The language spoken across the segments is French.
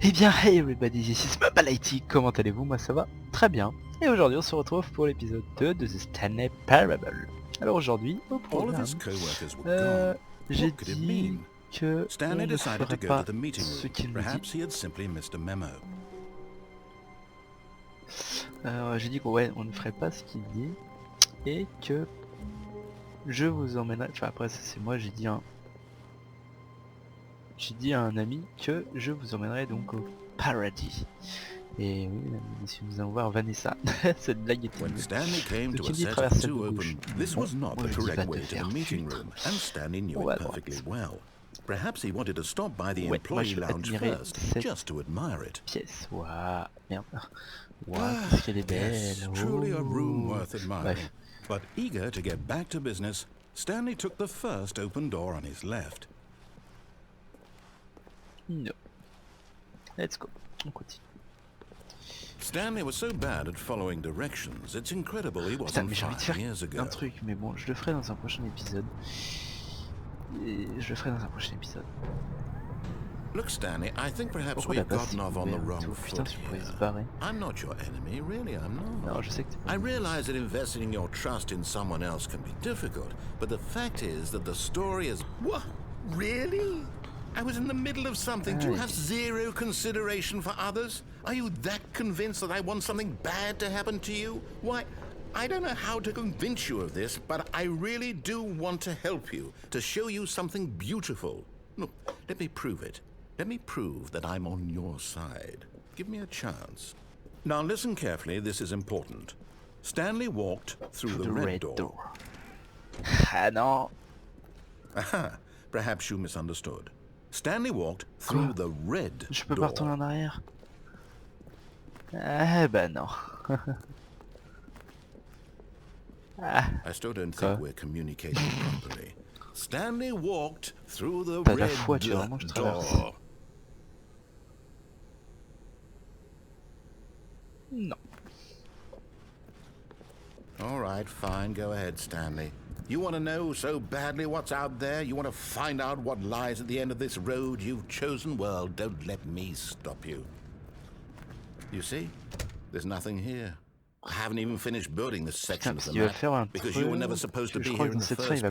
Eh bien, hey everybody, this is Rebelle, comment allez-vous? Moi ça va très bien. Et aujourd'hui on se retrouve pour l'épisode 2 de The Stanley Parable. Alors aujourd'hui, au programme, j'ai dit que on ne ferait pas ce qu'il nous dit. J'ai dit qu'on ne ferait pas ce qu'il dit et que je vous emmènerai, enfin après ça c'est moi, j'ai dit à un ami que je vous emmènerai donc au paradis. Et oui, mesdames et messieurs, nous allons voir Vanessa. Cette blague est When Stanley came de to a qui dit set of traverser le two open, bouche. this was not the correct way to the meeting filtre. room, and Stanley knew On va it à perfectly droite. well. Perhaps he wanted to stop by the Ouais, moi employee je veux lounge admirer first, cette just to admire it. pièce. Waouh, merde. Waouh, qu'est-ce qu'elle est belle. Yes, truly a room Oh. worth admiring. But eager to get back to business, Stanley took the first open door on his left. No. Let's go. On continue. Stanley was so bad at following directions, it's incredible he Putain, wasn't mais j'ai envie de 5 faire years ago. un truc, mais bon, je le ferai dans un prochain épisode. Look, Stanley, I think perhaps Pourquoi la we've base gotten off on the wrong putain, foot tu pourrais se here. barrer. I'm not your enemy, really, I'm not. Non, je sais que t'es pas I realize that investing your trust in someone else can be difficult, but the fact is that the story is... What? Really? I was in the middle of something. Do you have zero consideration for others? Are you that convinced that I want something bad to happen to you? Why, I don't know how to convince you of this, but I really do want to help you, to show you something beautiful. Look, let me prove it. Let me prove that I'm on your side. Give me a chance. Now listen carefully, this is important. Stanley walked through the red door. Ah non. Aha, perhaps you misunderstood. Stanley walked through the red Je peux pas door. retourner en arrière. Ah bah non. Ah. I still don't think we're communicating properly. Stanley walked through the T'as la red foi, tu veux vraiment que je traverse? door. Non. All right, fine. Go ahead, Stanley. You want to know so badly what's out there? You want to find out what lies at the end of this road you've chosen? Well, don't let me stop you. You see? There's nothing here. I haven't even finished building this section of the map because you were never supposed to be here in the first place.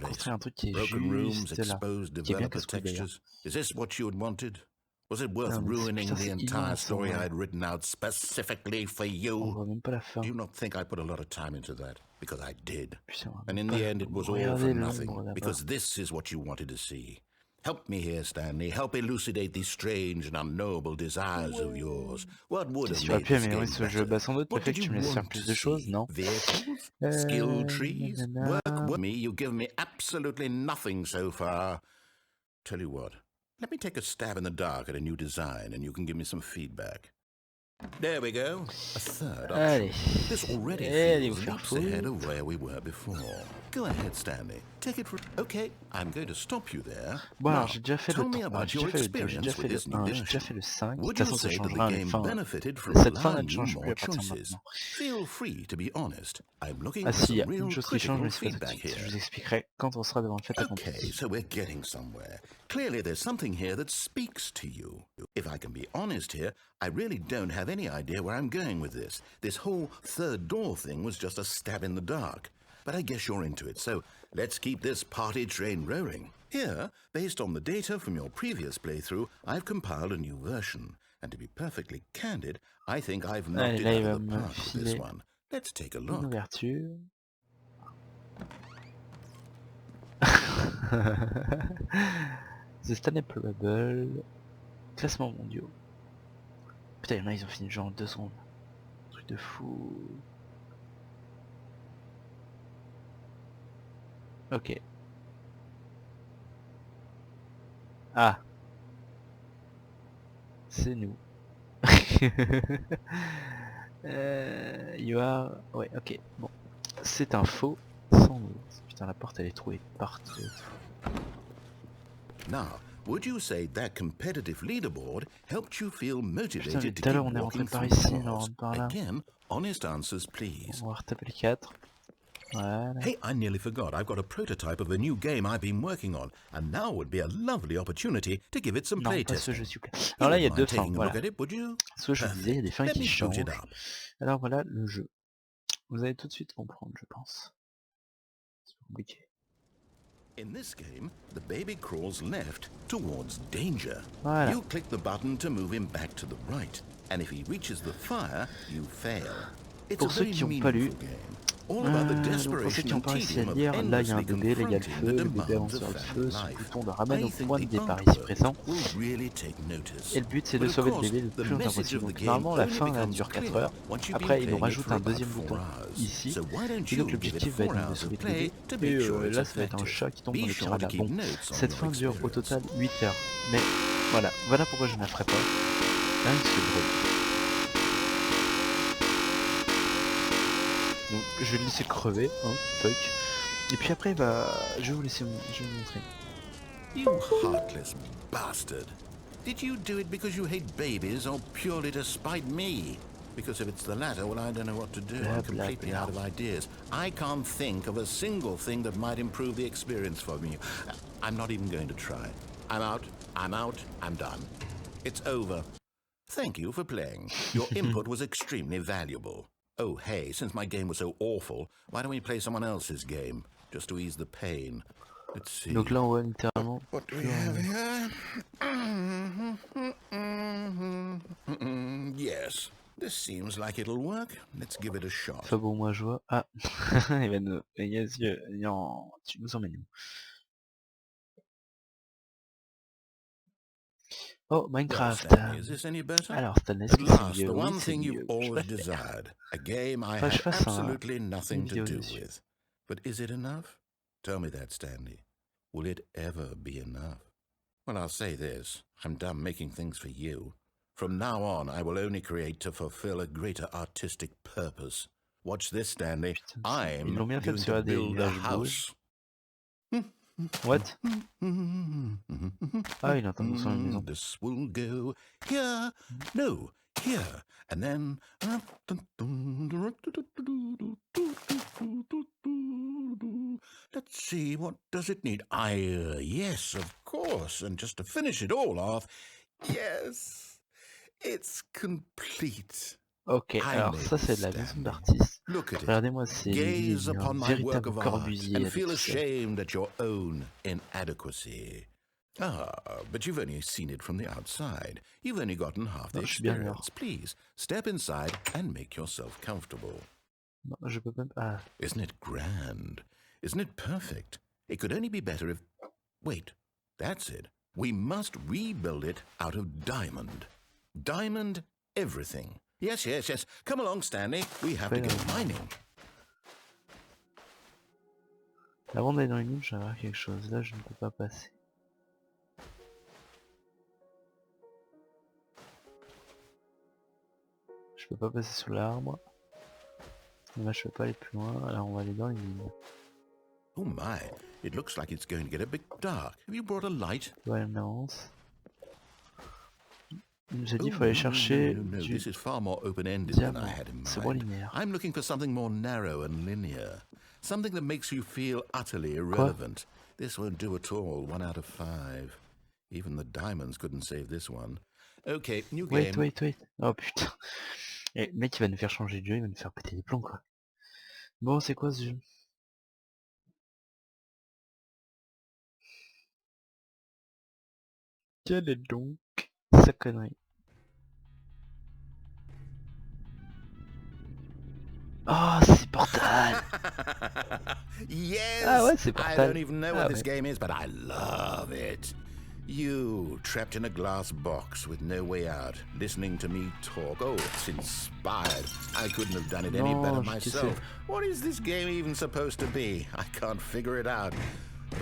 Broken rooms, exposed developer textures. Is this what you had wanted? Was it worth ruining the entire story I had written out specifically for you? Do you not think I put a lot of time into that? Because I did. And in the end it was all for nothing, because this is what you wanted to see. Help me here, Stanley. Help elucidate these strange and unknowable desires of yours. What would have made this game better? What did you want to see? Vehicles? Skill trees? Work with me? You've given me absolutely nothing so far. Tell you what. Let me take a stab in the dark at a new design, and you can give me some feedback. There we go. A third option. This already feels leaps ahead of where we were before. Go ahead, Stanley. Take it from... Okay, I'm going to stop you there. Bon, now, alors j'ai déjà fait tell le me 3, about j'ai your déjà fait le 2, j'ai déjà experience fait with le this new 1, j'ai edition. déjà fait le 5. De toute Would you façon, ça say that changera à the la game fin. benefited from Cette fin, elle ne allowing you change plus more à partir de choices? maintenant. Feel free to be honest. I'm looking Ah for si, il y a some une real chose qui change, critical mais c'est pas tout de feedback suite. Je here. vous expliquerai quand on sera devant le fait accompli. Okay, so we're getting somewhere. Clearly there's something here that speaks to you. If I can be honest here, I really don't have any idea where I'm going with this. This whole third door thing was just a stab in the dark. But I guess you're into it, so let's keep this party train rolling. Here, based on the data from your previous playthrough, I've compiled a new version. And to be perfectly candid, I think I've knocked it out of the park with this one. Let's take a look. Une ouverture. The Stanley Parable. Classement mondiaux. Putain, il y en a, ils ont fini le jeu en 2 secondes. Truc de fou. Ok. Ah. C'est nous. You are... Ouais, ok. Bon. C'est un faux. Sans doute. Putain, la porte elle est trouée partout. Now, would you say that competitive leaderboard helped you feel motivated to tout à l'heure keep on est rentré walking par through ici, the on halls? rentre par là. Again, honest answers, please. On va retaper le 4. Voilà. Hey, I nearly forgot. I've got a prototype of a new game I've been working on, and now would be a lovely opportunity to give it some Non, pas ce playtesting. jeu, s'il vous plaît. Alors là, il y a deux fins, voilà. Would you? Soit je vous disais, il y a des fins Let qui me boot it changent. up. Alors voilà le jeu. Vous allez tout de suite comprendre, je pense. C'est compliqué. In this game, the baby crawls left towards danger. Voilà. You click the button to move him back to the right, and if he reaches the fire, you fail. It's Pour ceux qui n'ont pas lu, donc pour ceux qui n'ont pas réussi à lire, là il y a un bébé, là il y a le feu, le bébé avance sur le feu, ce bouton le ramène au point de départ ici présent. Et le but c'est de sauver le bébé le plus longtemps possible. Donc normalement la fin là, dure 4 heures. Après il nous rajoute un deuxième bouton ici. Et donc l'objectif va être de sauver le bébé. Et là ça va être un chat qui tombe dans le piranha. Bon, cette fin dure au total 8 heures. Mais voilà pourquoi je ne la ferai pas. Là c'est drôle. Donc je vais le laisser crever, hein, fuck. Et puis après, bah, je vais vous montrer. You heartless bastard! Did you do it because you hate babies or purely to spite me? Because if it's the latter, well, I don't know what to do. I'm completely out of ideas. I can't think of a single thing that might improve the experience for me. I'm not even going to try. I'm out, I'm done. It's over. Thank you for playing. Your input was extremely valuable. Oh, hey, since my game was so awful, why don't we play someone else's game, just to ease the pain? Let's see. Donc là, on voit littéralement... What do we have here? Yes, this seems like it'll work. Let's give it a shot. Enfin bon, moi je vois... Ah, il va nous... Tu nous emmènes où? Oh, Minecraft. Stanley, is this any better? Alors, Stanley, At last, c'est the one mieux. thing you've always desired. A game I Enfin, had je fasse absolutely nothing to do dessus. with. But is it enough? Tell me that, Stanley. Will it ever be enough? Well, I'll say this. I'm done making things for you. From now on, I will only create to fulfill a greater artistic purpose. Watch this, Stanley. I'm going to build a house. What? Ah, il entend dans son maison. This will go here, no, here, and then... Let's see, what does it need? Yes, of course, and just to finish it all off, yes, it's complete. Ok, alors ça c'est de la maison d'artiste. Regardez-moi, c'est un véritable corbusier. And feel ashamed at your own inadequacy. Ah, but you've only seen it from the outside. You've only gotten half the experience. Please, step inside and make yourself comfortable. Non, je peux même pas... Isn't it grand? Isn't it perfect? It could only be better if... Wait, that's it. We must rebuild it out of diamond. Diamond everything. Yes, yes, yes. Come along, Stanley. We have to go mining. Avant d'aller dans les mines, je vais voir quelque chose. Là, je ne peux pas passer. Je peux pas passer sous l'arbre. Là, je peux pas aller plus loin. Alors, on va aller dans les mines. Oh my, it looks like it's going to get a bit dark. Have you brought a light? Ouais, non. Il nous a dit qu'il fallait chercher du This is far more open-ended than I had in mind. I'm looking for something more narrow and linear. Something that makes you feel utterly irrelevant. This won't do at all. 1 out of 5. Even the diamonds couldn't save this one. Okay, new game. Wait. Oh putain. Et le mec il va nous faire changer de jeu, il va nous faire péter les plombs quoi. Bon, c'est quoi ce jeu? Quelle est donc sa connerie? Oh, c'est Portal. Yes. Ah ouais, c'est Portal. I don't even know what this game is, but I love it. You, trapped in a glass box with no way out, listening to me talk. Oh, it's inspired. I couldn't have done it any better myself. What is this game even supposed to be? I can't figure it out.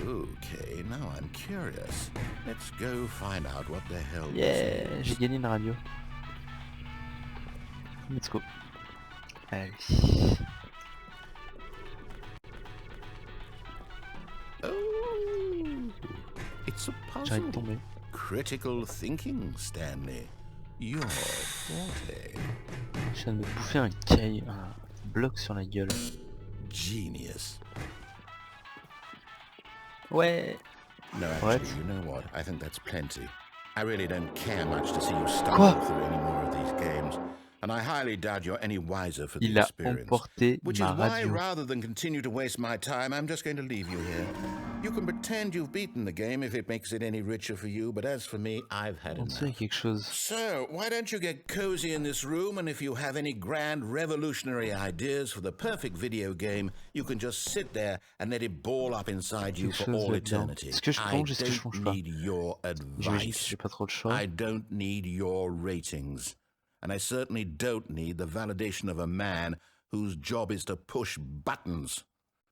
Okay, now I'm curious. Let's go find out what the hell this is. J'ai gagné une radio. Let's go. Allez. Oh, it's a J'arrête de puzzle. tomber. Critical thinking, Stanley. Your forte. Je viens de me bouffer un bloc sur la gueule. genius. Ouais. No, What? actually, you know what? I think that's plenty. I really don't care much to see you stumble through any more of these games, and I highly doubt you're any wiser for the Il a experience. emporté Which ma is why, radio. rather than continue to waste my time, I'm just going to leave you here. You can pretend you've beaten the game if it makes it any richer for you, but as for me, I've had En dessous, il y a enough. quelque chose. So, why don't you get cozy in this room, and if you have any grand revolutionary ideas for the perfect video game, you can just sit there and let it ball up inside you for all eternity. Est-ce que je plonge, est-ce que je I plonge don't pas? need your J'imagine que advice. j'ai pas trop le choix. I don't need your ratings. And I certainly don't need the validation of a man whose job is to push buttons.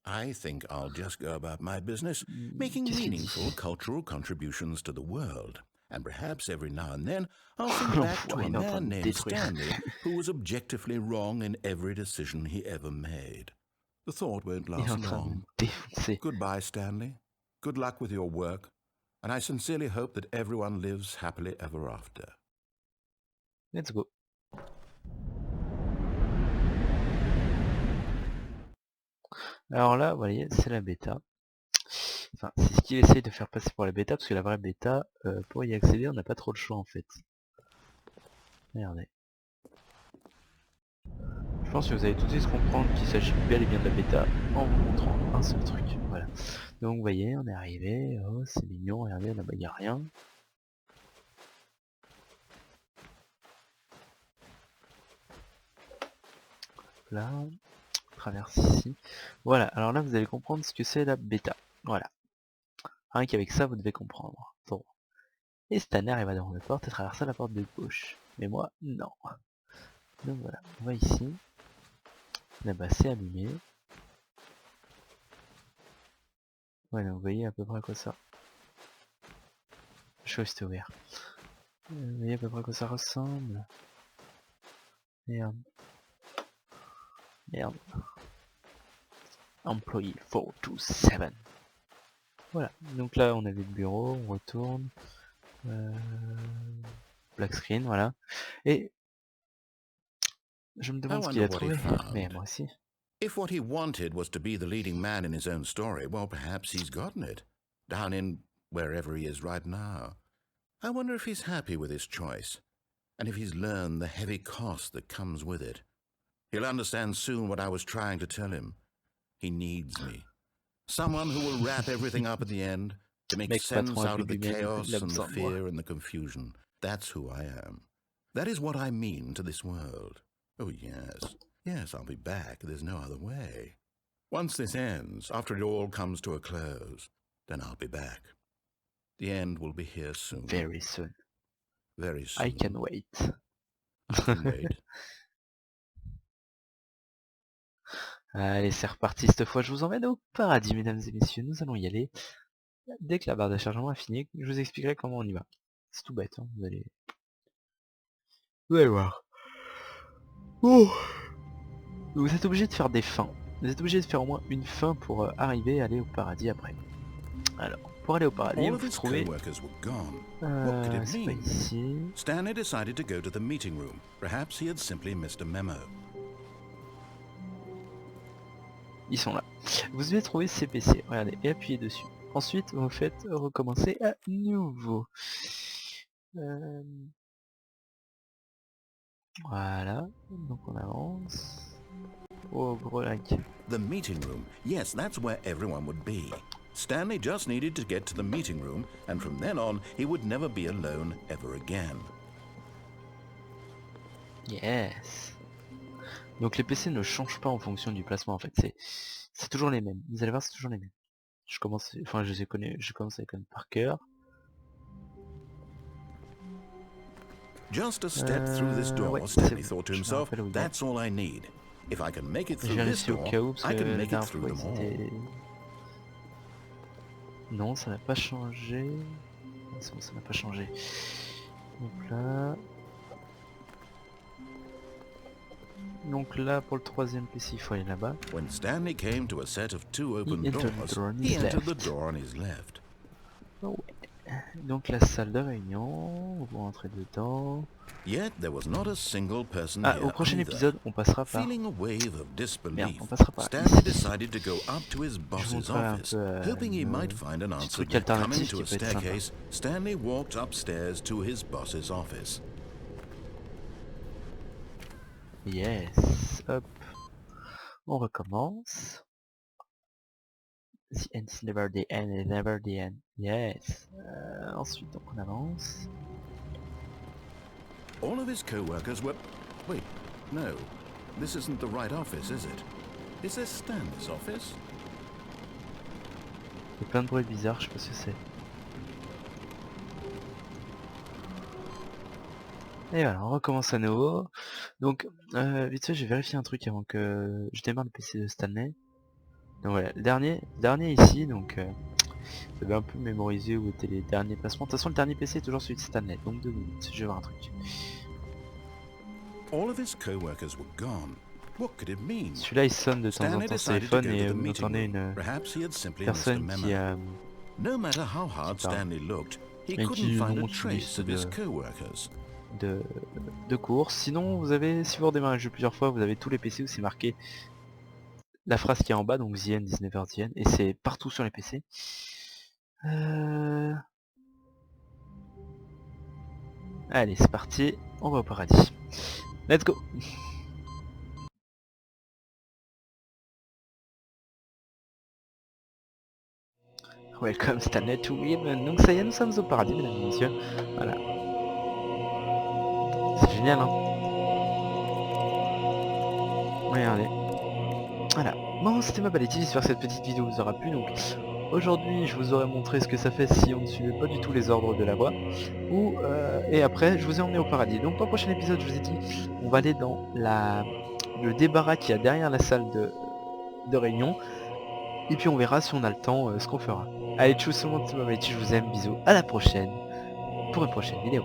I think I'll just go about my business, making meaningful cultural contributions to the world. And perhaps every now and then I'll think back to a man named Stanley who was objectively wrong in every decision he ever made. The thought won't last long. Goodbye, Stanley. Good luck with your work. And I sincerely hope that everyone lives happily ever after. Let's go. Alors là, vous voyez, c'est la bêta. Enfin, c'est ce qu'il essaye de faire passer pour la bêta, parce que la vraie bêta, pour y accéder, on n'a pas trop le choix en fait. Regardez. Je pense que vous allez tout de suite comprendre qu'il s'agit bel et bien de la bêta en vous montrant un seul truc. Voilà. Donc vous voyez, on est arrivé, oh c'est mignon, regardez, là-bas il n'y a rien. Là, on traverse ici. Voilà, alors là vous allez comprendre ce que c'est la bêta. Voilà. Rien qu'avec ça vous devez comprendre. Bon. Et Stanley arriva devant la porte et traversa la porte de gauche. Mais moi, non. Donc voilà, on va ici. Là-bas c'est allumé. Voilà, vous voyez à peu près à quoi ça. Je suis ouvert. Vous voyez à peu près à quoi ça ressemble. Merde. Merde. Employee 427. Voilà, donc là on avait le bureau, on retourne. Black screen, voilà. Et je me demande ce qu'il a trouvé, mais moi aussi. If what he wanted was to be the leading man in his own story, well, perhaps he's gotten it. Down in wherever he is right now. I wonder if he's happy with his choice, and if he's learned the heavy cost that comes with it. He'll understand soon what I was trying to tell him. He needs me. Someone who will wrap everything up at the end, to make sense out of the chaos and the fear and the confusion. That's who I am. That is what I mean to this world. Oh, yes. Yes, I'll be back. There's no other way. Once this ends, after it all comes to a close, then I'll be back. The end will be here soon. Very soon. Very soon. I can wait. I can wait. Allez, c'est reparti cette fois. Je vous emmène au paradis, mesdames et messieurs. Nous allons y aller. Dès que la barre de chargement est finie, je vous expliquerai comment on y va. C'est tout bête, hein. Vous allez voir. Oh. Vous êtes obligé de faire des fins. Vous êtes obligé de faire au moins une fin pour arriver à aller au paradis après. Alors, pour aller au paradis, vous trouvez... c'est pas ici. Stanley decided to go to the meeting room. Perhaps he had simply missed a memo. Ils sont là. Vous devez trouver CPC. Regardez, et appuyez dessus. Ensuite, vous faites recommencer à nouveau. Voilà. Donc on avance. Oh, gros lag. The meeting room. Yes, that's where everyone would be. Stanley just needed to get to the meeting room, and from then on, he would never be alone ever again. Yes. Donc les PC ne changent pas en fonction du placement en fait, c'est toujours les mêmes. Vous allez voir, c'est toujours les mêmes. Je commence à les connaître par cœur. Just a step through this door, Stanley thought to himself, that's all I need. If I can make it through this door, I can make it through them all. Non, ça n'a pas changé. C'est bon, ça n'a pas changé. Donc là... Donc là, pour le troisième PC, il faut aller là-bas. When Stanley came to a set of two open doors, he entered the door on his left. Oh ouais. donc la salle de réunion, on va rentrer dedans. Yet there was not a single person Ah, au here prochain either. épisode, on passera par... Feeling a wave of Merde, disbelief, on passera par Stanley ici. decided to go up to his Je vous boss's montrerai un office, peu hoping he might find an answer. truc Yet coming alternatif to qui a peut être sympa. staircase, Stanley walked upstairs to his boss's office. Yes, hop. On recommence. The end is never the end is never the end. Yes. Ensuite, donc on avance. All of his co-workers were... Wait, no. This isn't the right office, is it? Is this Stanley's office? Il y a plein de bruits bizarres, je sais pas ce que c'est. Et voilà, on recommence à nouveau. Donc, vite fait, je vais vérifier un truc avant que je démarre le PC de Stanley. Donc voilà, le dernier ici, donc vous avez un peu mémorisé où étaient les derniers placements. De toute façon, le dernier PC est toujours celui de Stanley, donc 2 minutes, je vais voir un truc. All of his co-workers were gone. What could it mean? Celui-là, il sonne de temps en Stanley temps decided téléphone to go et to the vous meeting entendez room. une Perhaps he had simply missed a personne memo. qui No matter how hard Stanley looked, he couldn't find a trace of his co-workers. de course. Sinon, vous avez, si vous redémarrez le jeu plusieurs fois, vous avez tous les PC où c'est marqué la phrase qui est en bas, donc The End is never the end, et c'est partout sur les PC. Allez, c'est parti, on va au paradis. Let's go. Welcome Stanley to Heaven. Donc ça y est, nous sommes au paradis, mesdames et messieurs. Voilà. C'est génial, hein. Regardez. Voilà. Bon, c'était ma balétie, j'espère que cette petite vidéo vous aura plu. Donc aujourd'hui, je vous aurais montré ce que ça fait si on ne suivait pas du tout les ordres de la voie. Et après, je vous ai emmené au paradis. Donc dans le prochain épisode, je vous ai dit, on va aller dans le débarras qu'il y a derrière la salle de réunion. Et puis on verra si on a le temps ce qu'on fera. Allez, tchuss, tout le monde, c'est ma balétie, je vous aime, bisous, à la prochaine pour une prochaine vidéo.